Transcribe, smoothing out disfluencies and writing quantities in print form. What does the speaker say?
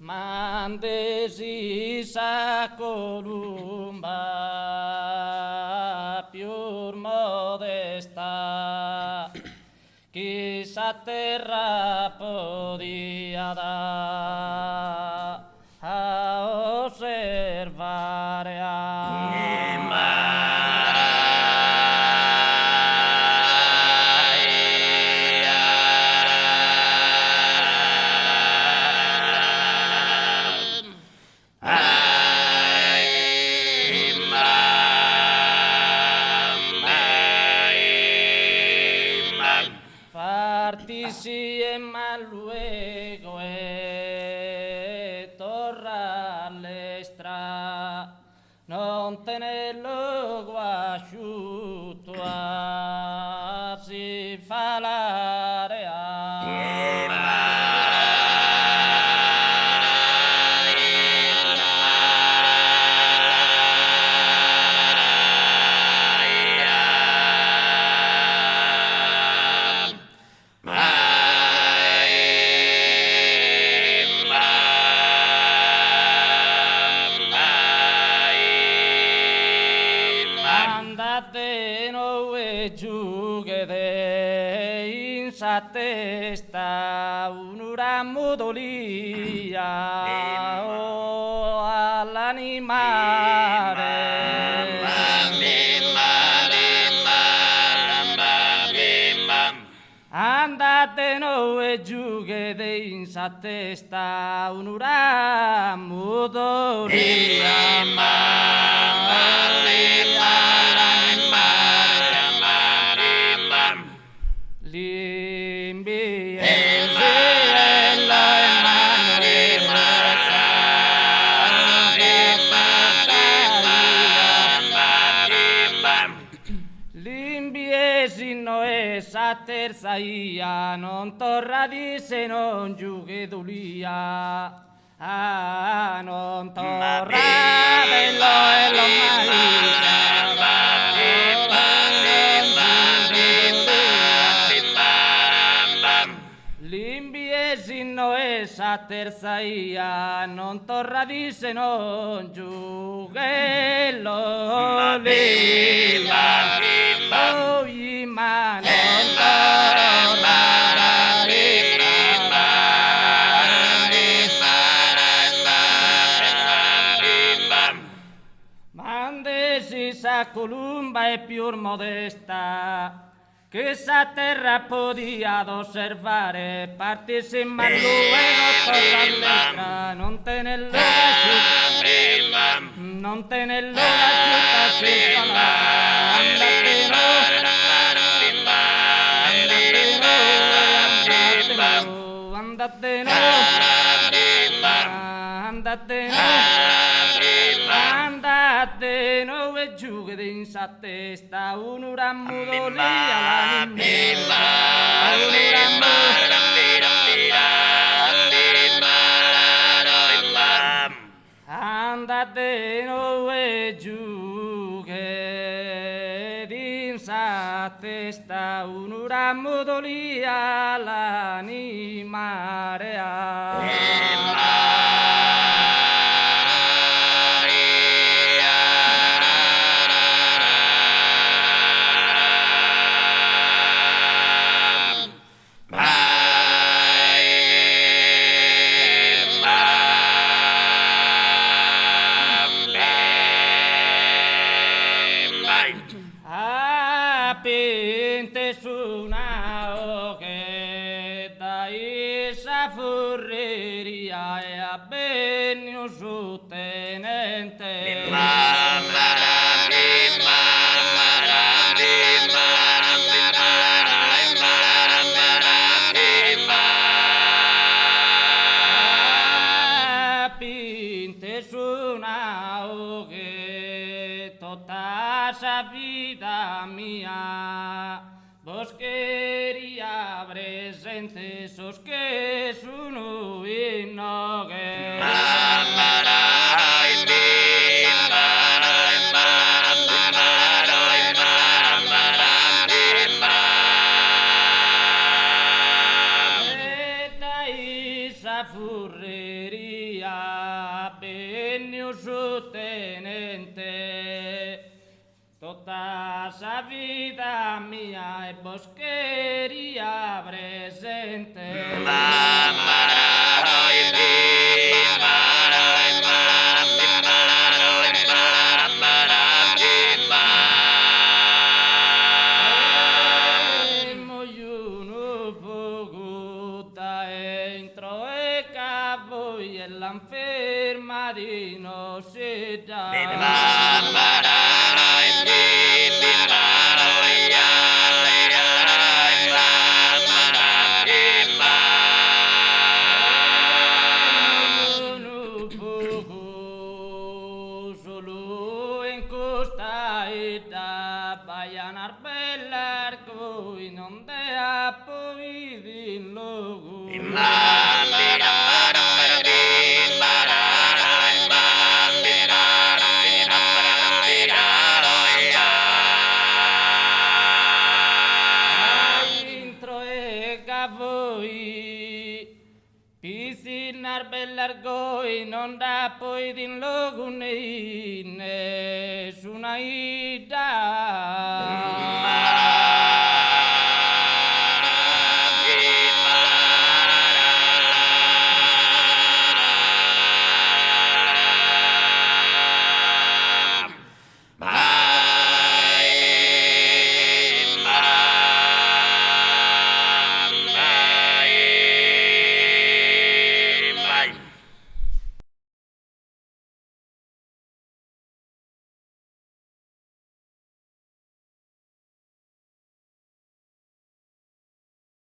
Mandesi sa columba più modesta chi sa terra podia da a osservare Partisi e ma luego e torra all'estra non tenerlo guasciuto si fa l'area andate noi giù che de in sa testa un ramo d'olia o all'animale andate noi giù che de in sa testa un ramo d'olia L'imbiesino e sa terza ia non torra di se non giughe d'ulia non torra bello e lo L'imbiesino e sa terza ia non torra di se non giughe lo lila Oi ma non Mandesi sa columba è più modesta che sa terra podia osservare partisi ma luego torna all'estra non tenello non tenello la città si andate no e giù che in sa testa un ramo d'olia andate no e giù che in sa testa un ramo d'olia l'animare Pinte su una che dai sa furreria e a benio su tenente Pinte su una che tutta sa vita mia boscheria presente sos che sono in che furreria dia veniu su tenente. Toda esa vida mía es bosquería presente. L'enferma di nocità. Solo in questa età vayan a bellar coi non dea poi din logo. Pisinar bellargoi non da poi din logunei nesuna ida.